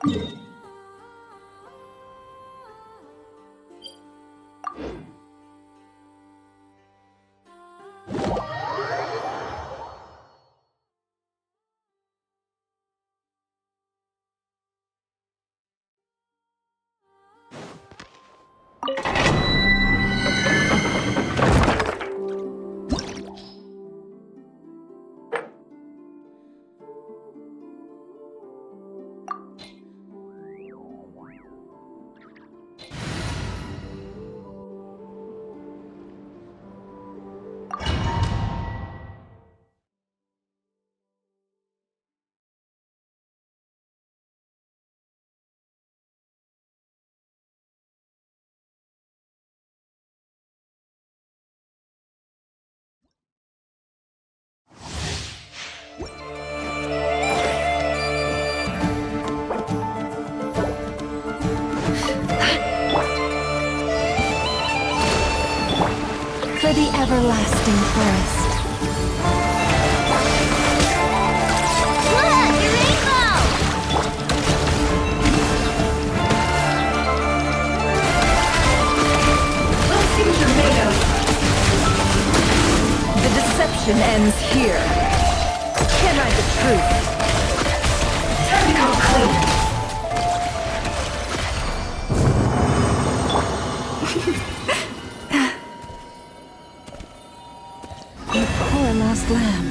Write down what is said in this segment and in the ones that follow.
For the everlasting forest. Look! Your rainbow! Let's see what you're made of. The deception ends here. Can't hide the truth. Time to come clean. Poor lost lamb.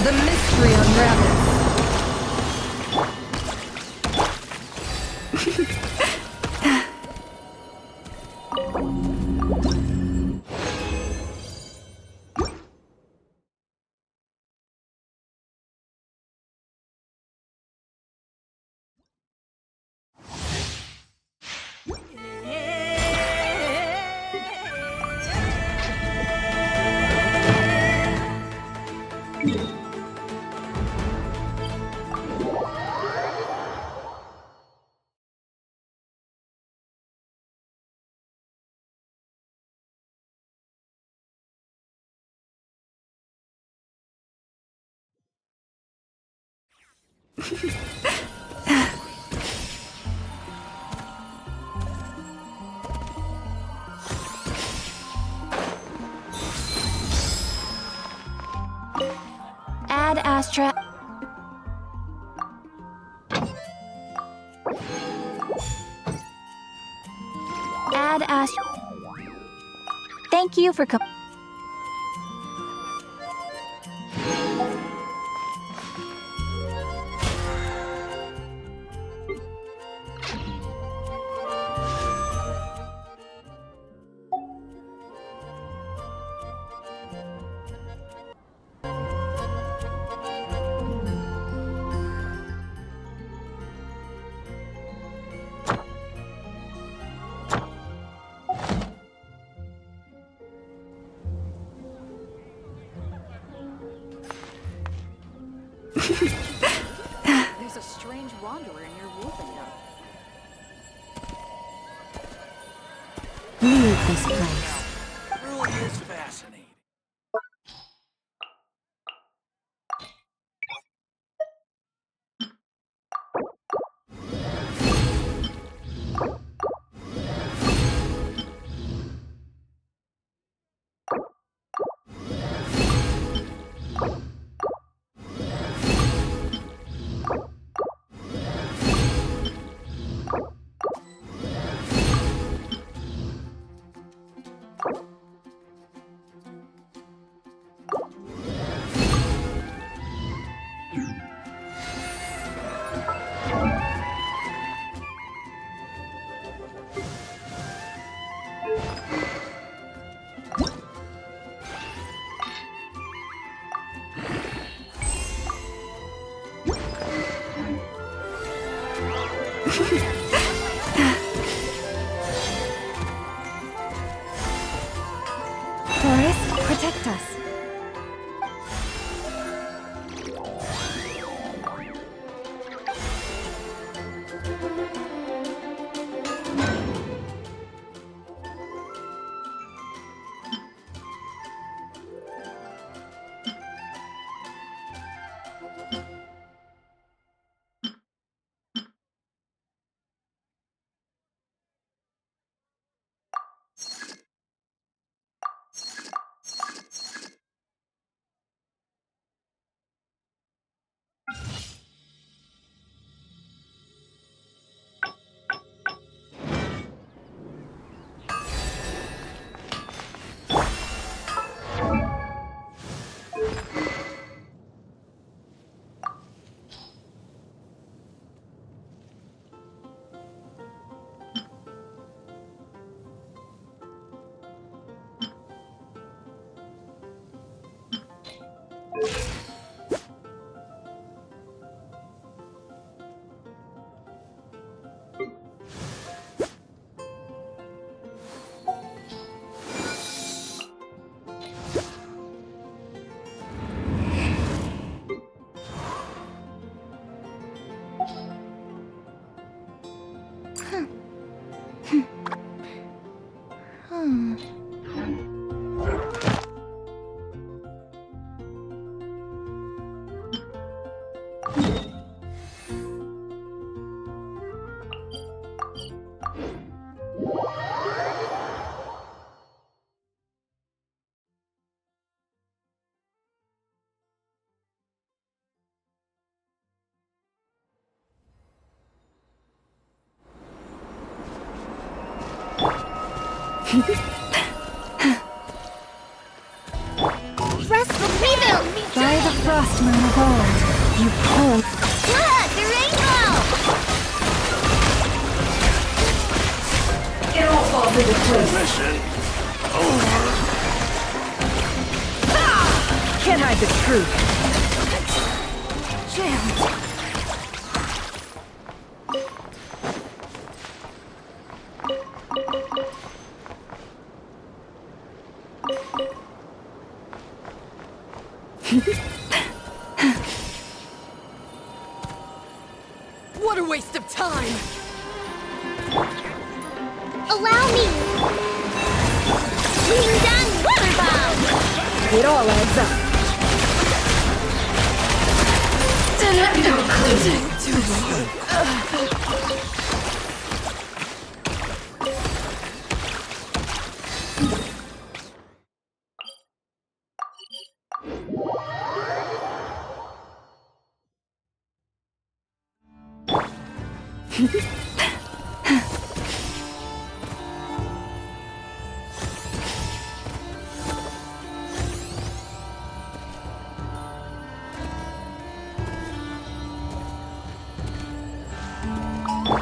The mystery unravels. Add Astra. Add Astra. Thank you for coming. There's a strange wanderer in your wolfen dome. Leave this place. It really is fascinating. Forest, protect us. Restful rebuild! By the frost moon of old, you pull. Look, the rainbow! It all falls into place. Mission over. Can't hide the truth. What a waste of time! Allow me! Ring down water bomb! It all adds up.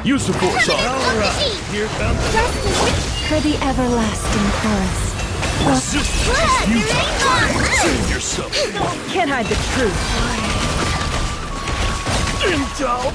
Use the force on. Here comes the For the everlasting forest. resistance. Look, the rainbow! Save yourself. Can't hide the truth. Intel.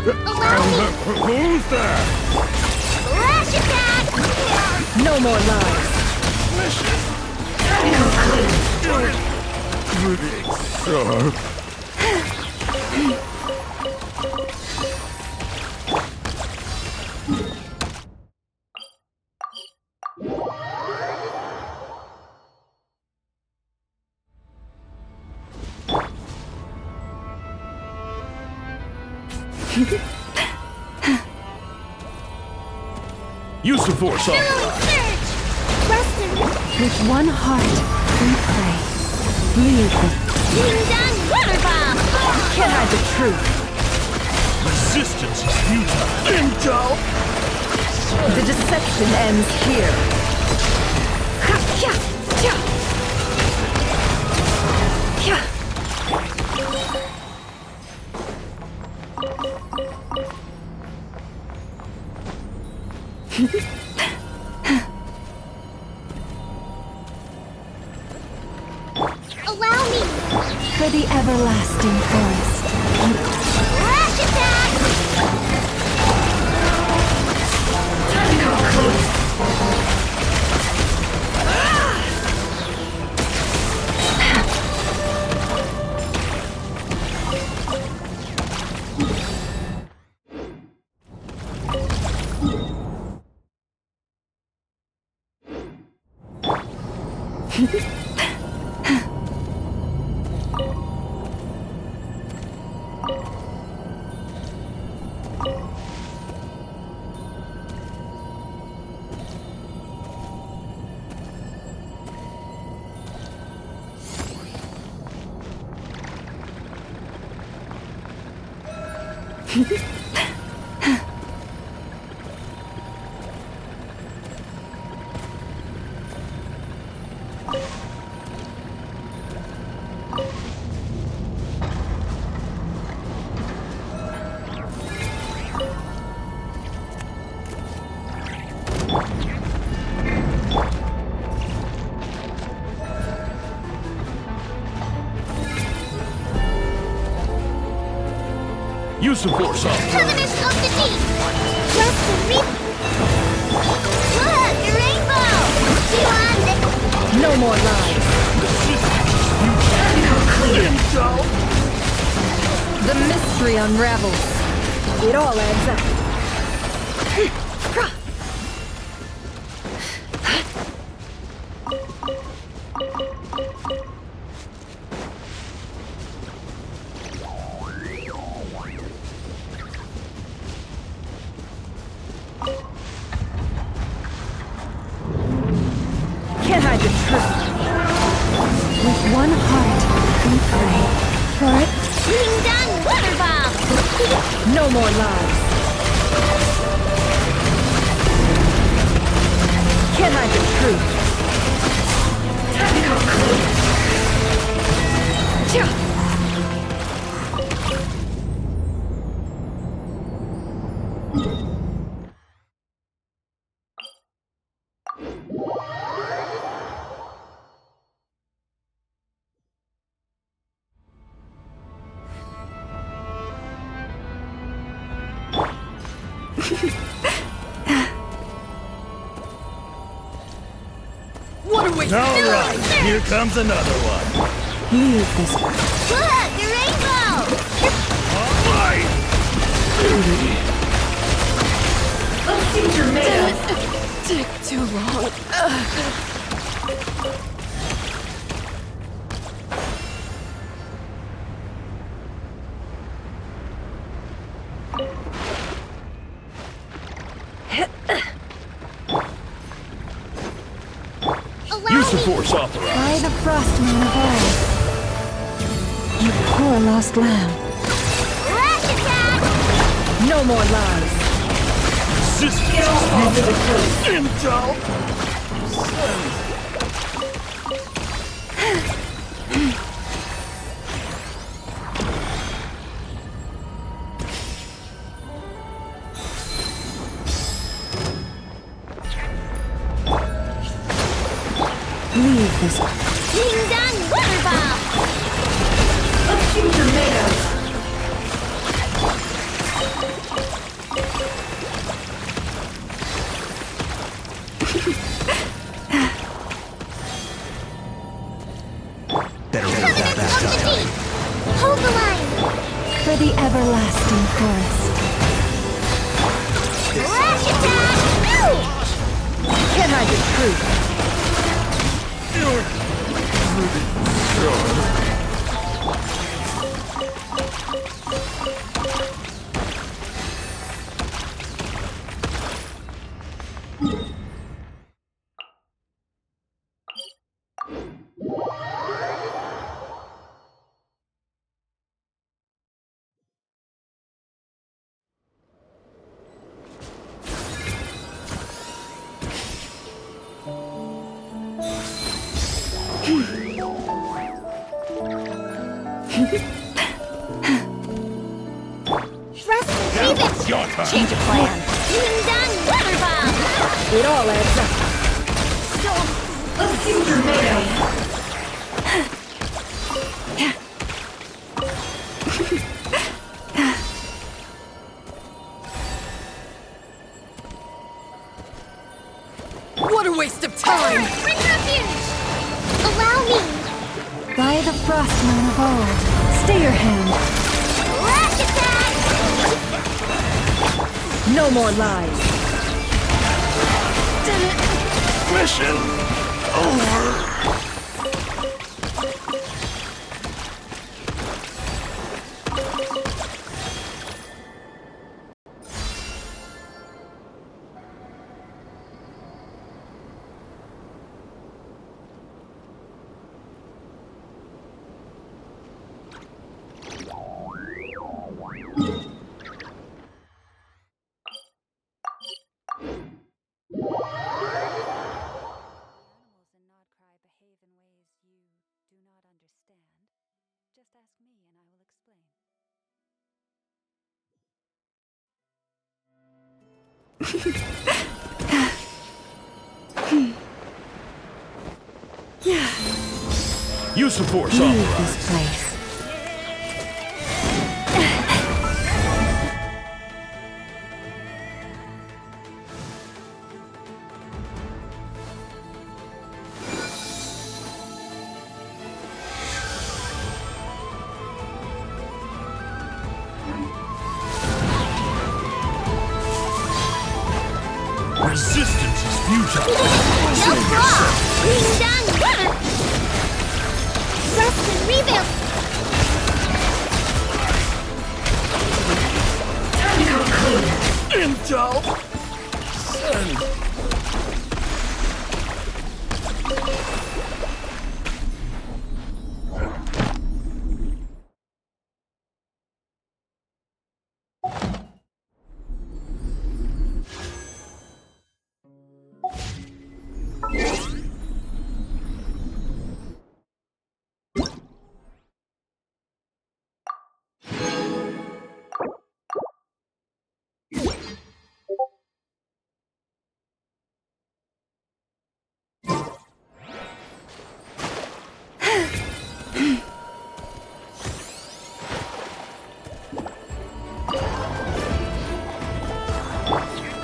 Allow me! Who's there? Flash attack! No more lies. Critics sharp. Use the force on. Heroic surge! Rustin! With one heart, we pray. Lead them. Ring down water bomb! Can't hide the truth. Resistance is futile. Intel! The deception ends here. Allow me! For the everlasting forest. Flash attack! Use the force up. Terminus of the deep! Just a Look! A rainbow! You want it? No more lies. Intel! The mystery unravels. It all adds up. Can't hide the truth. With one heart, we pray for it. Ding dong water bomb! No more lies. Can't hide the truth. Tactical clue. What a waste of All time! right, here comes another one. Leave this Look! A rainbow! All right. Take too long. Allow Use the me! force authorized. by the frostman of all. You poor lost lamb. Flash attack! No more lies. Resistance is futile. Intel! Leave this. Ding dong water bomb! Better hold that Terminus of the back. deep! Hold the line! For the everlasting forest. Flash attack! Ow! Can't hide the truth. Trust and leave it! Your turn. Change of plan. Ding dong, water bomb! It all adds up. Let's see what you're made of. What a waste of time! Bring refuge! Allow me! By the frostmoon of old. Stay your hand. Lash attack! No more lies. Mission over. Animals in Nodcry behave in ways you do not understand. Just ask me and I will explain. Use the force Leave authorized. this place. Resistance is futile. No flaw! Ding dong, water! Trust and rebuild! Time to come clean. Intel. Send.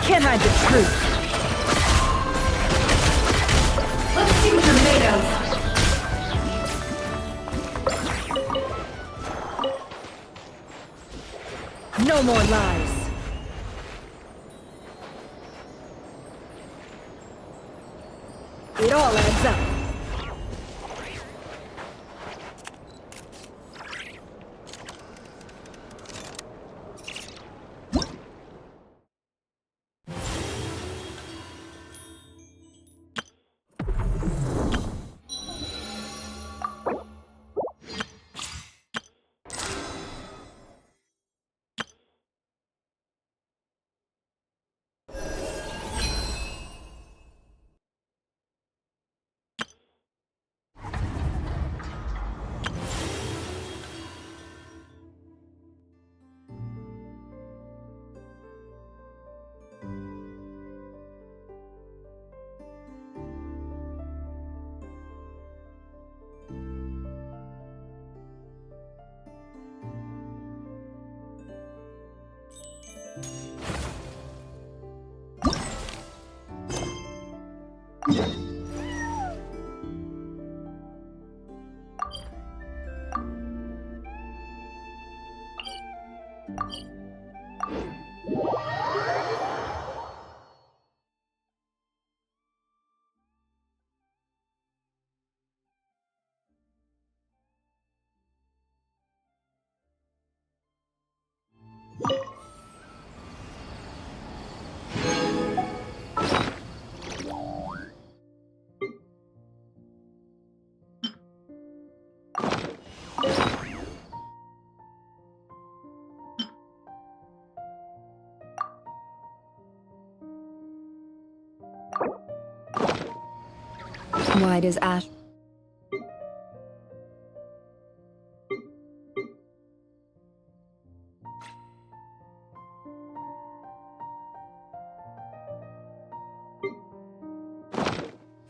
Can't hide the truth. Let's see what you're made of. No more lies. It all adds up. Why does Ash...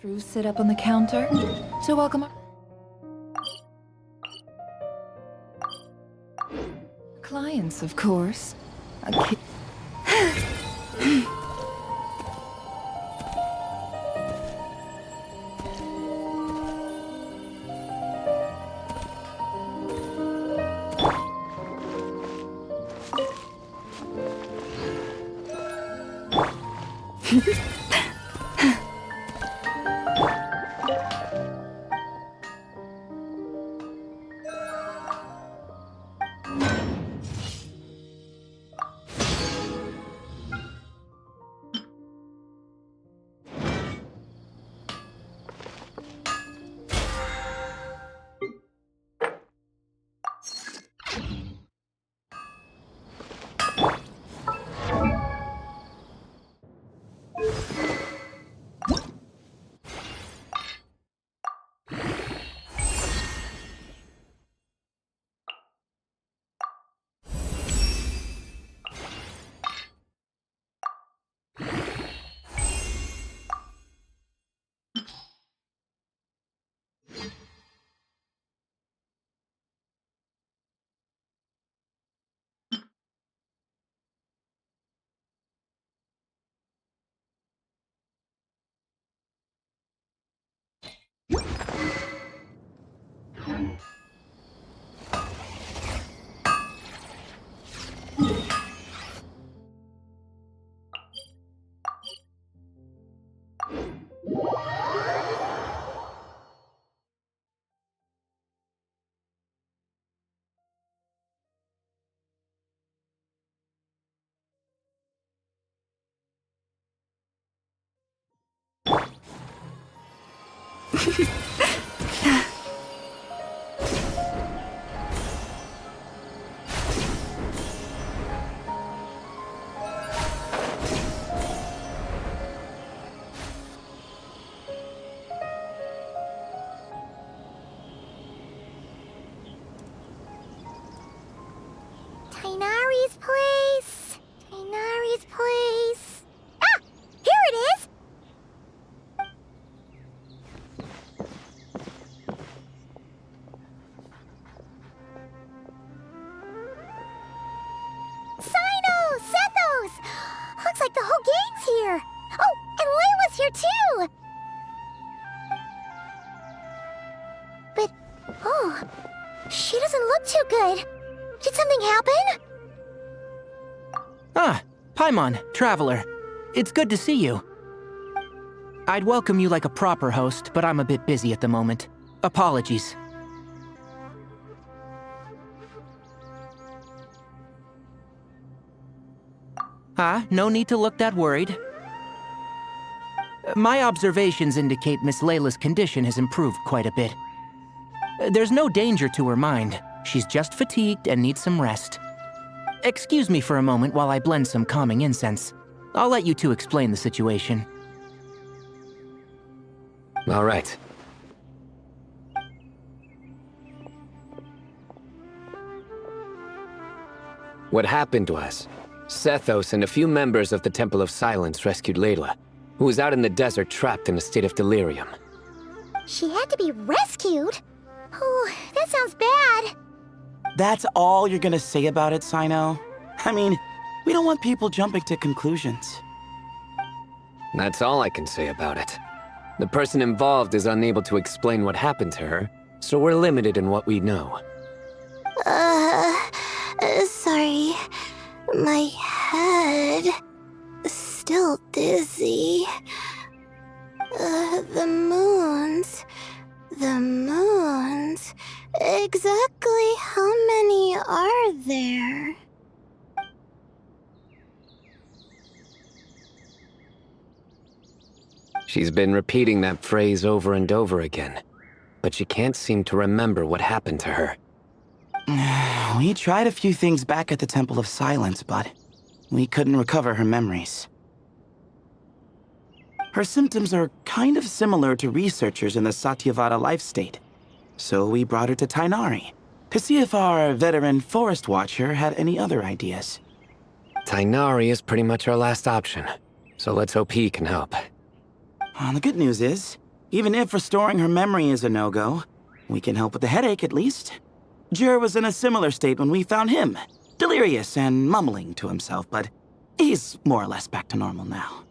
Drew sit up on the counter to welcome our clients, of course. Tainari's place. Tainari's place. Ah! Here it is! Sino! Sethos! Looks like the whole gang's here. Oh, and Layla's here too! But, oh, she doesn't look too good. Did something happen? Ah, Paimon, Traveler. It's good to see you. I'd welcome you like a proper host, but I'm a bit busy at the moment. Apologies. No need to look that worried. My observations indicate Miss Layla's condition has improved quite a bit. There's no danger to her mind. She's just fatigued and needs some rest. Excuse me for a moment while I blend some calming incense. I'll let you two explain the situation. All right. What happened was, Sethos and a few members of the Temple of Silence rescued Layla, who was out in the desert trapped in a state of delirium. She had to be rescued? Oh, that sounds bad. That's all you're gonna say about it, Sino? I mean, we don't want people jumping to conclusions. That's all I can say about it. The person involved is unable to explain what happened to her, so we're limited in what we know. Sorry. My head. Still dizzy. The moons. The moons. Exactly how many are there? She's been repeating that phrase over and over again, but she can't seem to remember what happened to her. We tried a few things back at the Temple of Silence, but we couldn't recover her memories. Her symptoms are kind of similar to researchers in the Satyavada life state. So we brought her to Tainari, to see if our veteran forest watcher had any other ideas. Tainari is pretty much our last option, so let's hope he can help. The good news is, Even if restoring her memory is a no-go, we can help with the headache at least. Jur was in a similar state when we found him, delirious and mumbling to himself, but he's more or less back to normal now.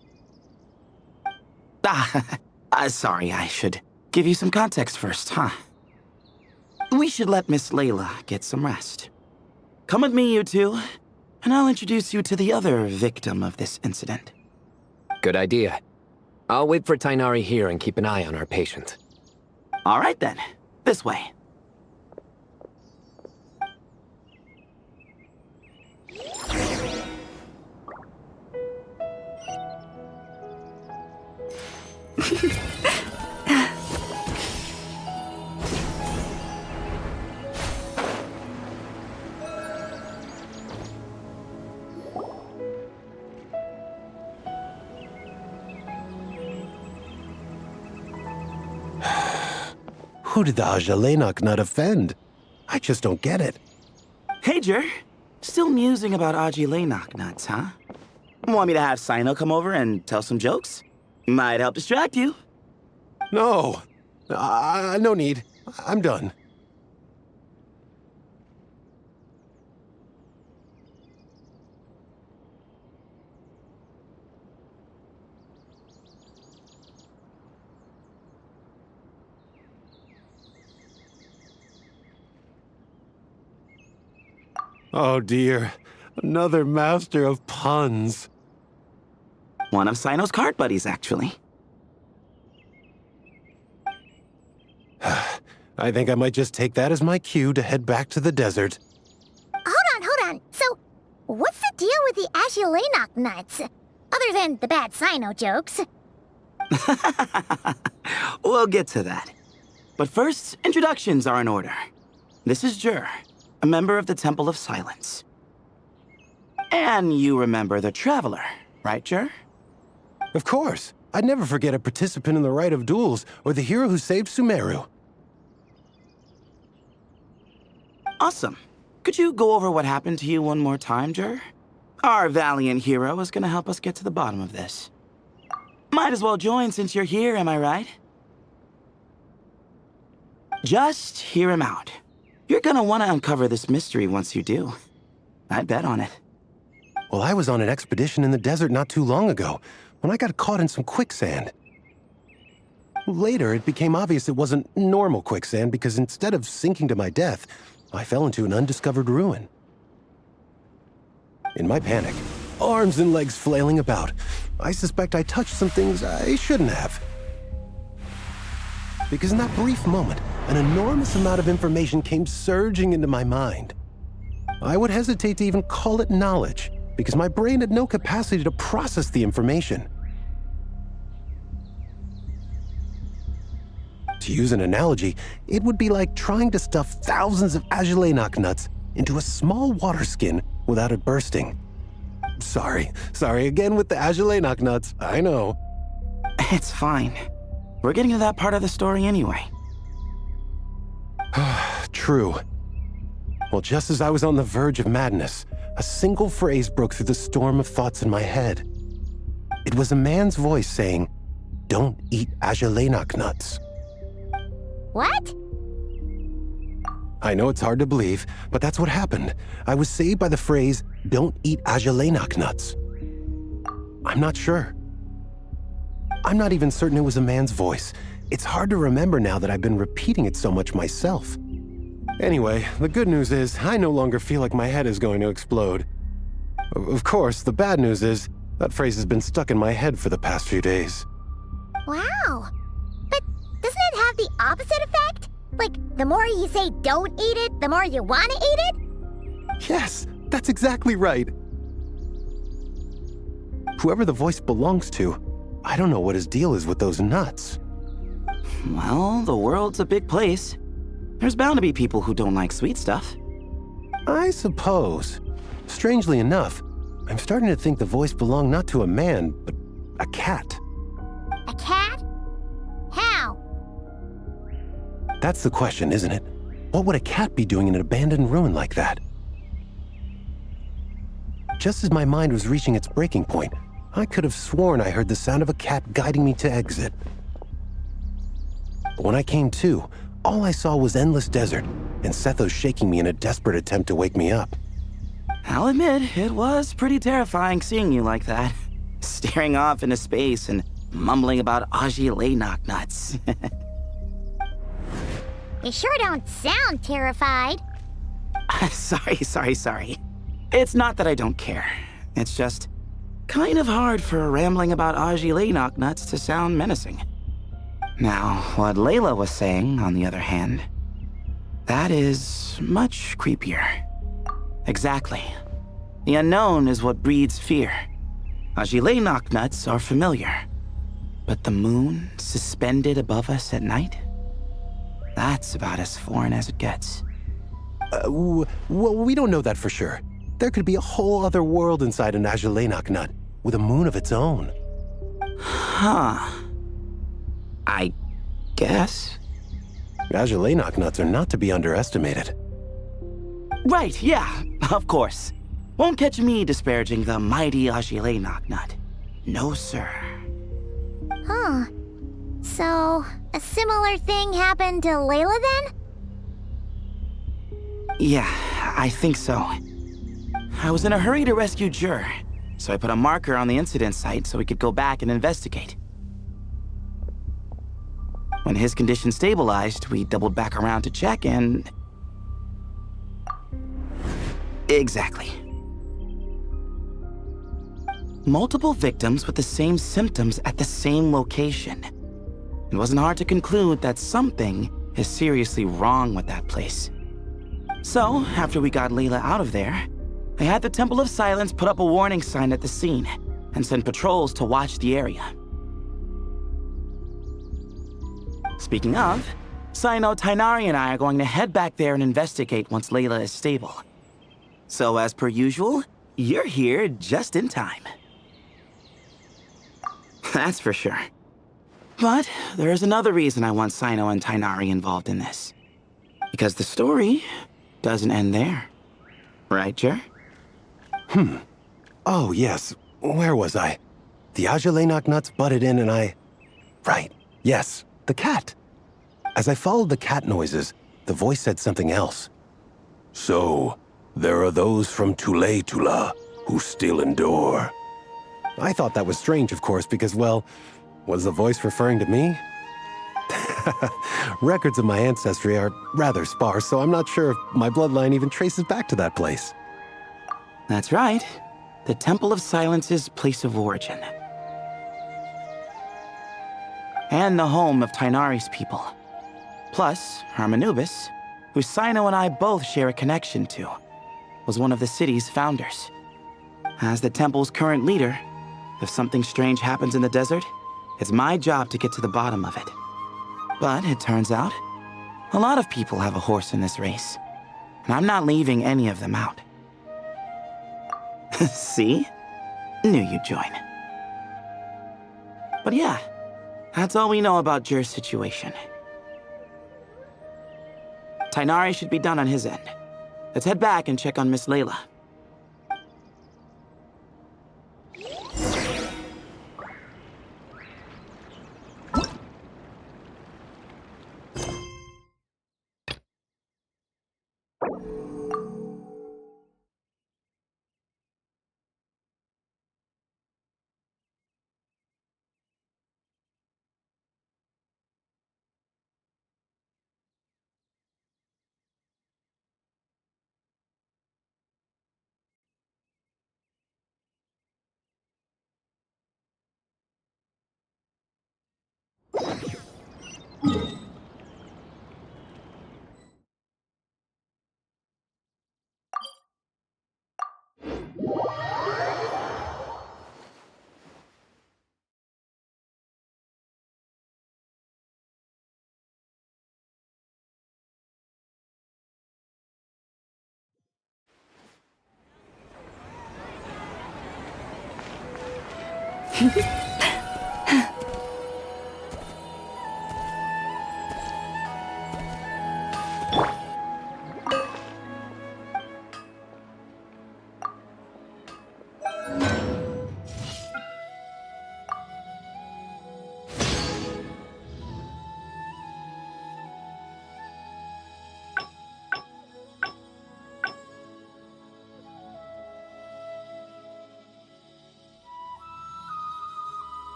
Sorry, I should give you some context first, huh? We should let Miss Layla get some rest. Come with me, you two, and I'll introduce you to the other victim of this incident. Good idea. I'll wait for Tainari here and keep an eye on our patient. All right then, this way. Who did the Ajalenok not offend? I just don't get it. Hey, Jur. Still musing about Aji nuts, huh? Want me to have Sino come over and tell some jokes? Might help distract you. No. No need. I'm done. Oh dear. Another master of puns. One of Sino's card buddies, actually. I think I might just take that as my cue to head back to the desert. Hold on. So, what's the deal with the Ajilenok nuts? Other than the bad Sino jokes. We'll get to that. But first, introductions are in order. This is Jur, a member of the Temple of Silence. And you remember the Traveler, right, Jur? Of course. I'd never forget a participant in the Rite of Duels or the hero who saved Sumeru. Awesome. Could you go over what happened to you one more time, Jur? Our valiant hero is gonna help us get to the bottom of this. Might as well join since you're here, am I right? Just hear him out. You're gonna want to uncover this mystery once you do. I bet on it. Well, I was on an expedition in the desert not too long ago, when I got caught in some quicksand. Later, it became obvious it wasn't normal quicksand because instead of sinking to my death, I fell into an undiscovered ruin. In my panic, arms and legs flailing about, I suspect I touched some things I shouldn't have. Because in that brief moment, an enormous amount of information came surging into my mind. I would hesitate to even call it knowledge, because my brain had no capacity to process the information. To use an analogy, it would be like trying to stuff thousands of Ajilenok nuts into a small water skin without it bursting. Sorry again with the Ajilenok nuts, I know. It's fine. We're getting to that part of the story anyway. True. Well, just as I was on the verge of madness, a single phrase broke through the storm of thoughts in my head. It was a man's voice saying, "Don't eat Ajilenok nuts." What? I know it's hard to believe, but that's what happened. I was saved by the phrase, "Don't eat Ajilenok nuts." I'm not sure. I'm not even certain it was a man's voice. It's hard to remember now that I've been repeating it so much myself. Anyway, the good news is I no longer feel like my head is going to explode. Of course, the bad news is that phrase has been stuck in my head for the past few days. Wow. But doesn't it have the opposite effect? Like, the more you say don't eat it, the more you want to eat it? Yes, that's exactly right. Whoever the voice belongs to, I don't know what his deal is with those nuts. Well, the world's a big place. There's bound to be people who don't like sweet stuff. I suppose. Strangely enough, I'm starting to think the voice belonged not to a man, but a cat. A cat? How? That's the question, isn't it? What would a cat be doing in an abandoned ruin like that? Just as my mind was reaching its breaking point, I could have sworn I heard the sound of a cat guiding me to exit. But when I came to, all I saw was endless desert, and Sethos shaking me in a desperate attempt to wake me up. I'll admit, it was pretty terrifying seeing you like that. Staring off into space and mumbling about Aji nuts. You sure don't sound terrified. Sorry. It's not that I don't care. It's just kind of hard for rambling about Aji nuts to sound menacing. Now, what Layla was saying, on the other hand, that is much creepier. Exactly. The unknown is what breeds fear. Aji nuts are familiar. But the moon suspended above us at night? That's about as foreign as it gets. Well, we don't know that for sure. There could be a whole other world inside an Ajalainak nut, with a moon of its own. Huh. I guess. Ajalainak nuts are not to be underestimated. Right, yeah, of course. Won't catch me disparaging the mighty Ajalainak nut. No, sir. Huh. So, a similar thing happened to Layla then? Yeah, I think so. I was in a hurry to rescue Jur, so I put a marker on the incident site so we could go back and investigate. When his condition stabilized, we doubled back around to check and... Exactly. Multiple victims with the same symptoms at the same location. It wasn't hard to conclude that something is seriously wrong with that place. So, after we got Layla out of there, I had the Temple of Silence put up a warning sign at the scene and send patrols to watch the area. Speaking of, Sino, Tainari, and I are going to head back there and investigate once Layla is stable. So, as per usual, you're here just in time. That's for sure. But there is another reason I want Sino and Tainari involved in this. Because the story doesn't end there. Right, Jer? Oh, yes. Where was I? The Ajalainak nuts butted in and I... Right. Yes, the cat. As I followed the cat noises, the voice said something else. So, there are those from Tula who still endure. I thought that was strange, of course, because, well, was the voice referring to me? Records of my ancestry are rather sparse, so I'm not sure if my bloodline even traces back to that place. That's right. The Temple of Silence's place of origin. And the home of Tainari's people. Plus, Hermanubis, who Sino and I both share a connection to, was one of the city's founders. As the temple's current leader, if something strange happens in the desert, it's my job to get to the bottom of it. But it turns out, a lot of people have a horse in this race, and I'm not leaving any of them out. See? Knew you'd join. But yeah, that's all we know about Jur's situation. Tainari should be done on his end. Let's head back and check on Miss Layla.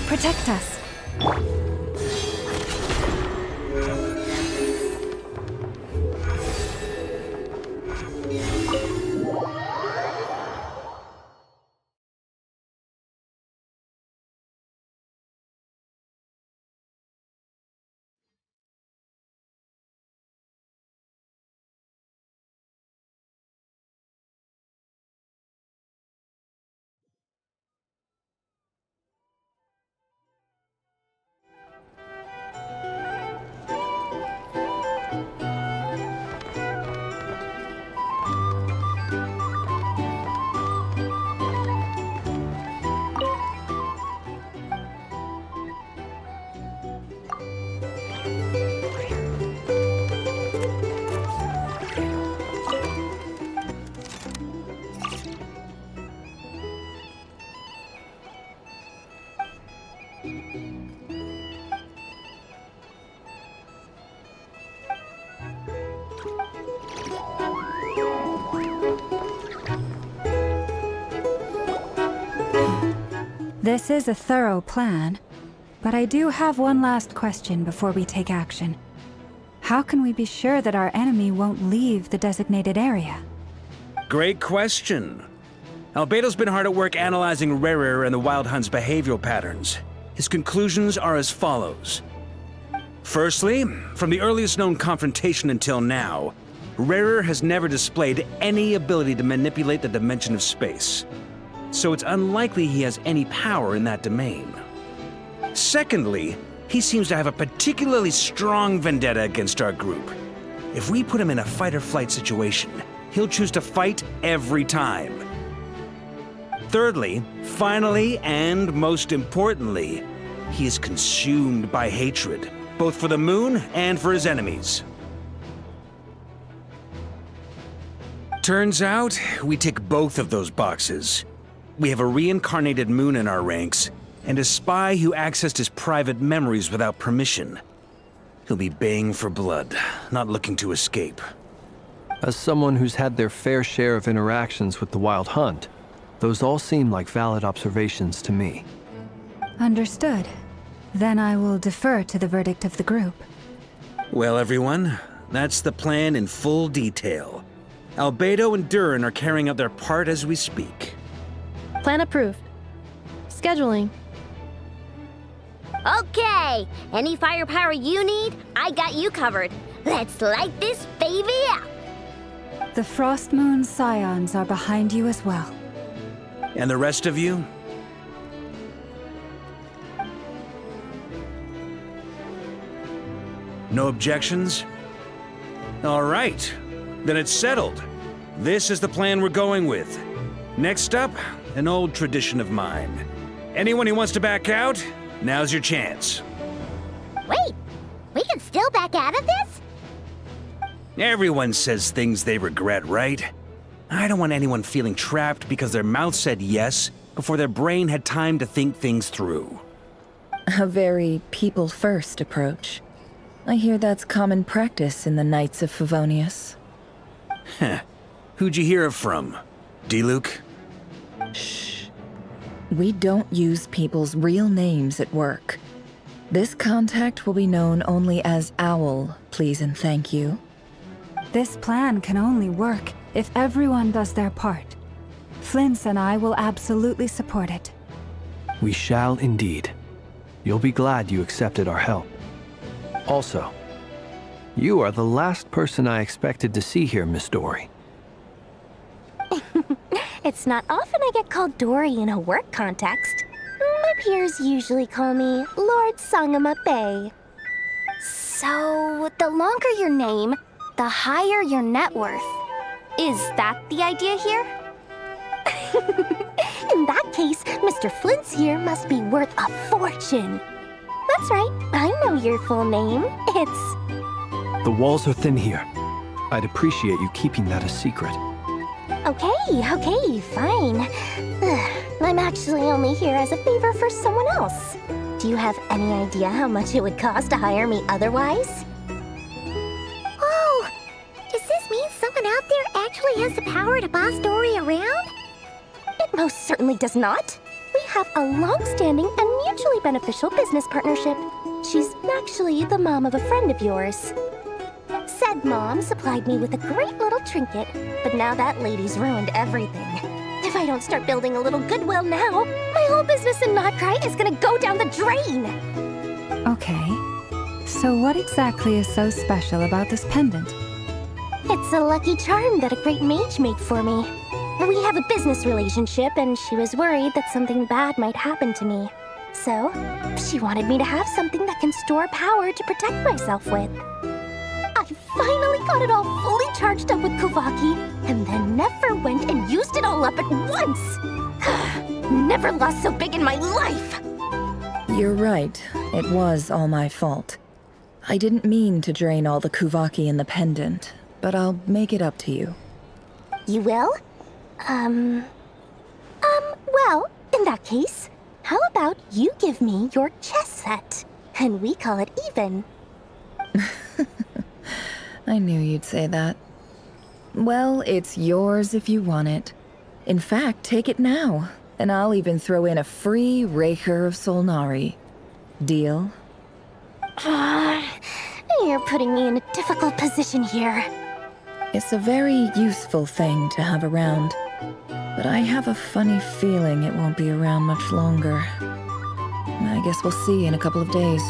Protect us. This is a thorough plan, but I do have one last question before we take action. How can we be sure that our enemy won't leave the designated area? Great question. Albedo's been hard at work analyzing Rerir and the Wild Hunt's behavioral patterns. His conclusions are as follows. Firstly, from the earliest known confrontation until now, Rerir has never displayed any ability to manipulate the dimension of space. So it's unlikely he has any power in that domain. Secondly, he seems to have a particularly strong vendetta against our group. If we put him in a fight-or-flight situation, he'll choose to fight every time. Thirdly, finally, and most importantly, he is consumed by hatred, both for the moon and for his enemies. Turns out, we tick both of those boxes. We have a reincarnated moon in our ranks, and a spy who accessed his private memories without permission. He'll be baying for blood, not looking to escape. As someone who's had their fair share of interactions with the Wild Hunt, those all seem like valid observations to me. Understood. Then I will defer to the verdict of the group. Well, everyone, that's the plan in full detail. Albedo and Durin are carrying out their part as we speak. Plan approved. Scheduling. Okay, any firepower you need, I got you covered. Let's light this baby up. The Frost Moon Scions are behind you as well. And the rest of you? No objections? All right, then it's settled. This is the plan we're going with. Next up, an old tradition of mine. Anyone who wants to back out, now's your chance. Wait, we can still back out of this? Everyone says things they regret, right? I don't want anyone feeling trapped because their mouth said yes before their brain had time to think things through. A very people-first approach. I hear that's common practice in the Knights of Favonius. Heh. Who'd you hear it from? D-Luke? Shh. We don't use people's real names at work. This contact will be known only as Owl, please and thank you. This plan can only work if everyone does their part. Flint's and I will absolutely support it. We shall indeed. You'll be glad you accepted our help. Also, you are the last person I expected to see here, Miss Dory. It's not often I get called Dory in a work context. My peers usually call me Lord Sangama Bay. So, the longer your name, the higher your net worth. Is that the idea here? In that case, Mr. Flint's here must be worth a fortune. That's right, I know your full name. It's... The walls are thin here. I'd appreciate you keeping that a secret. Okay, fine. I'm actually only here as a favor for someone else. Do you have any idea how much it would cost to hire me otherwise? Oh, does this mean someone out there actually has the power to boss Dory around? It most certainly does not. We have a long-standing and mutually beneficial business partnership. She's actually the mom of a friend of yours. Said mom supplied me with a great little trinket, but now that lady's ruined everything. If I don't start building a little goodwill now, my whole business in Notcry is gonna go down the drain! Okay. So what exactly is so special about this pendant? It's a lucky charm that a great mage made for me. We have a business relationship, and she was worried that something bad might happen to me. So, she wanted me to have something that can store power to protect myself with. I finally got it all fully charged up with Kuvaki, and then Nefer went and used it all up at once! Never lost so big in my life! You're right. It was all my fault. I didn't mean to drain all the Kuvaki in the pendant, but I'll make it up to you. You will? Well, in that case, how about you give me your chess set, and we call it even? I knew you'd say that. Well, it's yours if you want it. In fact, take it now, and I'll even throw in a free Raker of Solnari. Deal? You're putting me in a difficult position here. It's a very useful thing to have around, but I have a funny feeling it won't be around much longer. I guess we'll see in a couple of days.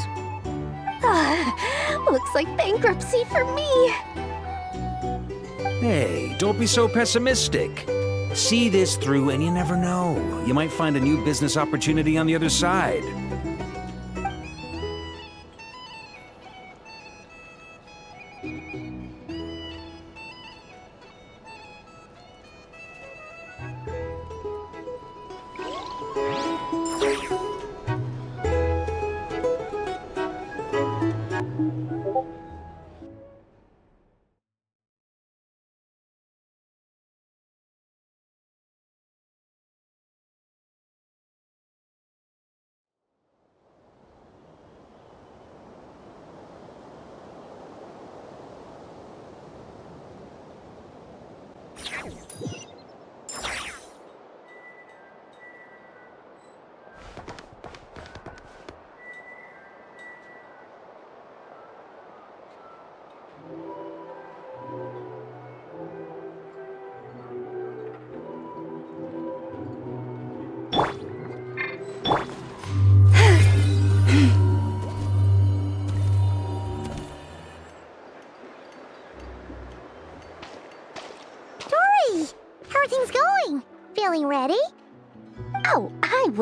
Looks like bankruptcy for me. Hey, don't be so pessimistic. See this through and you never know. You might find a new business opportunity on the other side.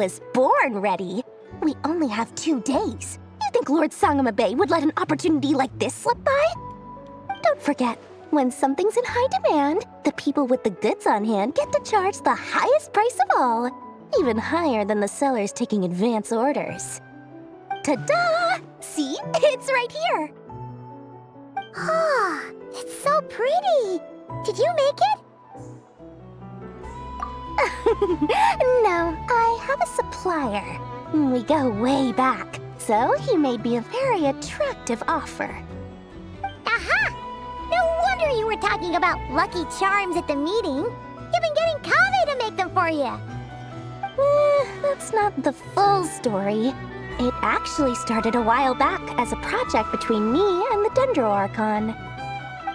was born ready. We only have 2 days. You think Lord Sangamabe would let an opportunity like this slip by? Don't forget, when something's in high demand, the people with the goods on hand get to charge the highest price of all, even higher than the sellers taking advance orders. Ta-da! See? It's right here! Ah, it's so pretty! Did you make it? No, I have a supplier. We go way back, so he made me a very attractive offer. Aha! No wonder you were talking about Lucky Charms at the meeting. You've been getting Kave to make them for you. That's not the full story. It actually started a while back as a project between me and the Dendro Archon.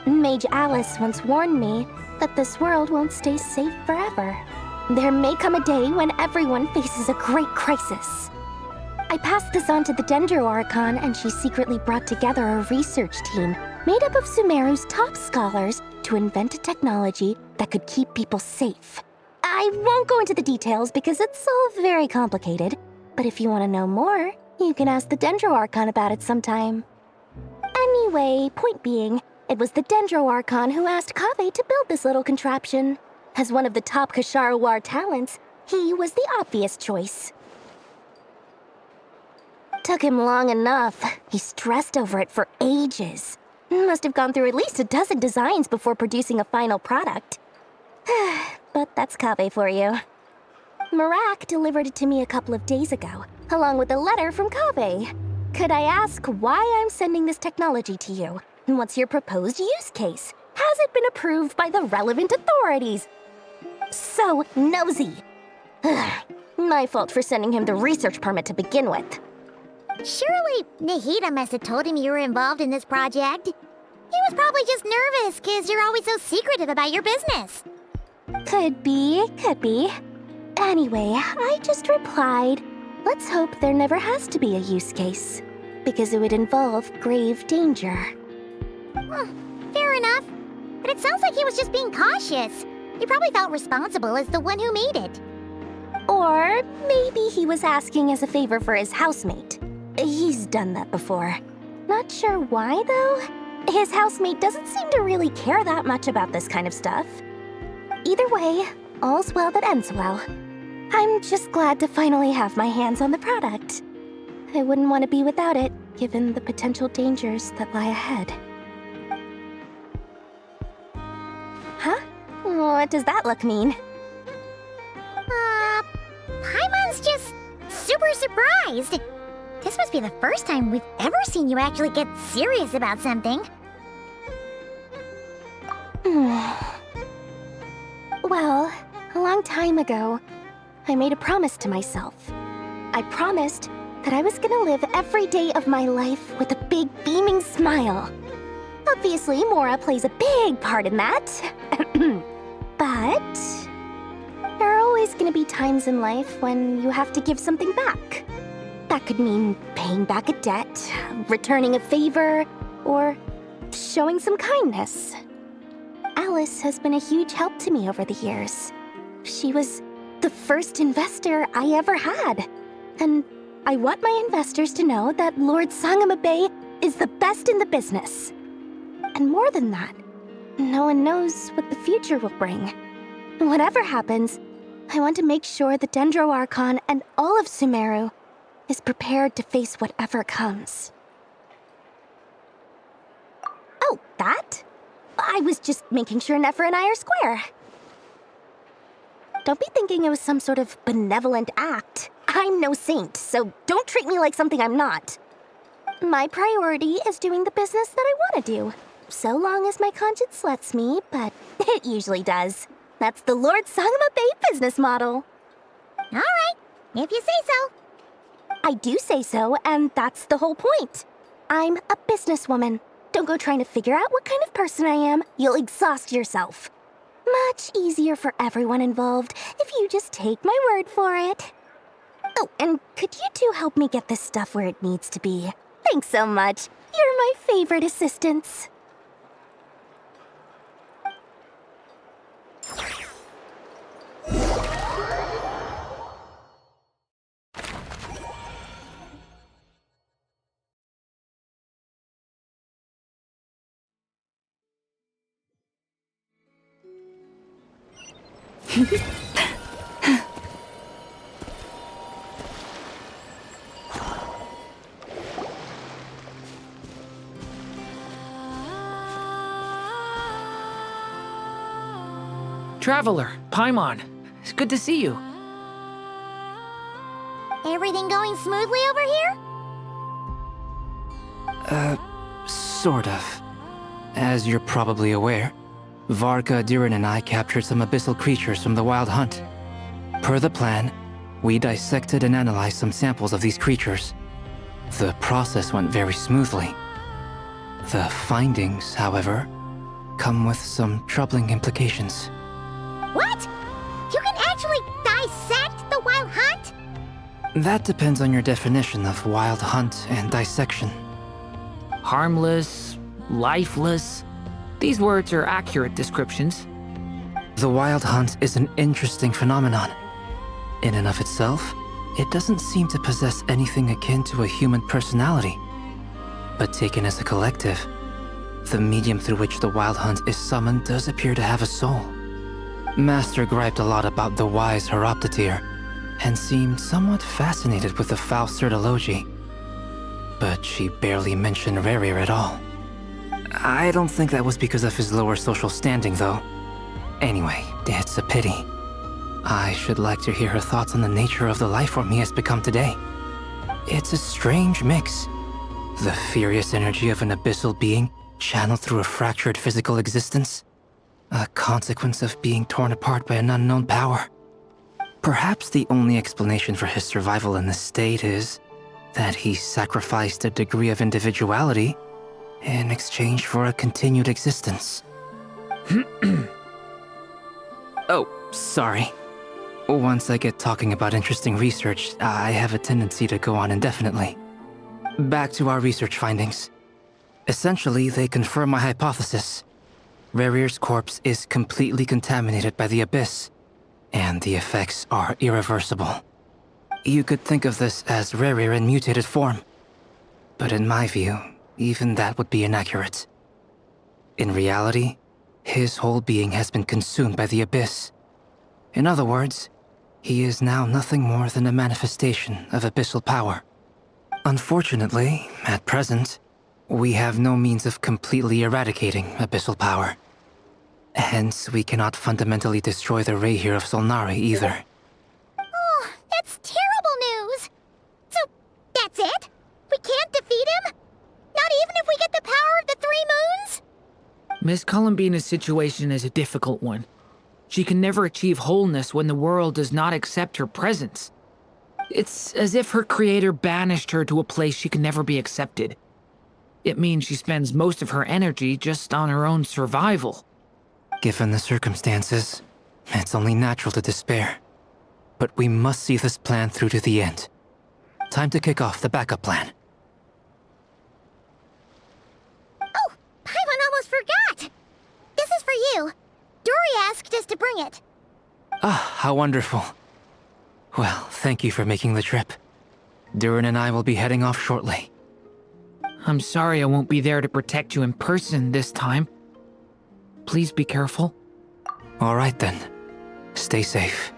Mage Alice once warned me that this world won't stay safe forever. There may come a day when everyone faces a great crisis. I passed this on to the Dendro Archon, and she secretly brought together a research team made up of Sumeru's top scholars to invent a technology that could keep people safe. I won't go into the details because it's all very complicated, but if you want to know more, you can ask the Dendro Archon about it sometime. Anyway, point being, it was the Dendro Archon who asked Kave to build this little contraption. As one of the top Kasharawar talents, he was the obvious choice. Took him long enough. He stressed over it for ages. Must have gone through at least a dozen designs before producing a final product. But that's Kave for you. Marak delivered it to me a couple of days ago, along with a letter from Kave. Could I ask why I'm sending this technology to you? And what's your proposed use case? Has it been approved by the relevant authorities? So nosy. My fault for sending him the research permit to begin with. Surely Nahida must have told him you were involved in this project. He was probably just nervous because you're always so secretive about your business. Could be. Anyway, I just replied, let's hope there never has to be a use case, because it would involve grave danger. Fair enough. But it sounds like he was just being cautious. He probably felt responsible as the one who made it. Or maybe he was asking as a favor for his housemate. He's done that before. Not sure why, though. His housemate doesn't seem to really care that much about this kind of stuff. Either way, all's well that ends well. I'm just glad to finally have my hands on the product. I wouldn't want to be without it, given the potential dangers that lie ahead. Huh? What does that look mean? Paimon's just super surprised. This must be the first time we've ever seen you actually get serious about something. Well, a long time ago, I made a promise to myself. I promised that I was gonna live every day of my life with a big beaming smile. Obviously, Mora plays a big part in that. But there are always gonna be times in life when you have to give something back. That could mean paying back a debt, returning a favor, or showing some kindness. Alice has been a huge help to me over the years. She was the first investor I ever had. And I want my investors to know that Lord Sangamabe is the best in the business. And more than that, no one knows what the future will bring. Whatever happens, I want to make sure the Dendro Archon and all of Sumeru is prepared to face whatever comes. Oh, that? I was just making sure Nefer and I are square. Don't be thinking it was some sort of benevolent act. I'm no saint, so don't treat me like something I'm not. My priority is doing the business that I want to do, so long as my conscience lets me, but it usually does. That's the Lord Sangamabe business model. All right, if you say so. I do say so, and that's the whole point. I'm a businesswoman. Don't go trying to figure out what kind of person I am. You'll exhaust yourself. Much easier for everyone involved if you just take my word for it. Oh, and could you two help me get this stuff where it needs to be? Thanks so much. You're my favorite assistants. Traveler, Paimon, it's good to see you. Everything going smoothly over here? Sort of. As you're probably aware, Varka, Durin, and I captured some abyssal creatures from the Wild Hunt. Per the plan, we dissected and analyzed some samples of these creatures. The process went very smoothly. The findings, however, come with some troubling implications. What? You can actually dissect the Wild Hunt? That depends on your definition of Wild Hunt and dissection. Harmless, lifeless. These words are accurate descriptions. The Wild Hunt is an interesting phenomenon. In and of itself, it doesn't seem to possess anything akin to a human personality. But taken as a collective, the medium through which the Wild Hunt is summoned does appear to have a soul. Master griped a lot about the wise Horoptetyr, and seemed somewhat fascinated with the foul Certology. But she barely mentioned Rerir at all. I don't think that was because of his lower social standing, though. Anyway, it's a pity. I should like to hear her thoughts on the nature of the life form he has become today. It's a strange mix. The furious energy of an abyssal being channeled through a fractured physical existence. A consequence of being torn apart by an unknown power. Perhaps the only explanation for his survival in this state is that he sacrificed a degree of individuality in exchange for a continued existence. Oh, sorry. Once I get talking about interesting research, I have a tendency to go on indefinitely. Back to our research findings. Essentially, they confirm my hypothesis. Rerir's corpse is completely contaminated by the Abyss, and the effects are irreversible. You could think of this as Rerir in mutated form. But in my view, even that would be inaccurate. In reality, his whole being has been consumed by the Abyss. In other words, he is now nothing more than a manifestation of abyssal power. Unfortunately, at present, we have no means of completely eradicating abyssal power. Hence, we cannot fundamentally destroy the Rayhir of Solnari either. Oh, that's terrible news! So, that's it? We can't defeat him? Not even if we get the power of the Three Moons? Miss Columbina's situation is a difficult one. She can never achieve wholeness when the world does not accept her presence. It's as if her creator banished her to a place she can never be accepted. It means she spends most of her energy just on her own survival. Given the circumstances, it's only natural to despair. But we must see this plan through to the end. Time to kick off the backup plan. Oh, Paimon almost forgot! This is for you. Dory asked us to bring it. Ah, how wonderful. Well, thank you for making the trip. Durin and I will be heading off shortly. I'm sorry I won't be there to protect you in person this time. Please be careful. All right then. Stay safe.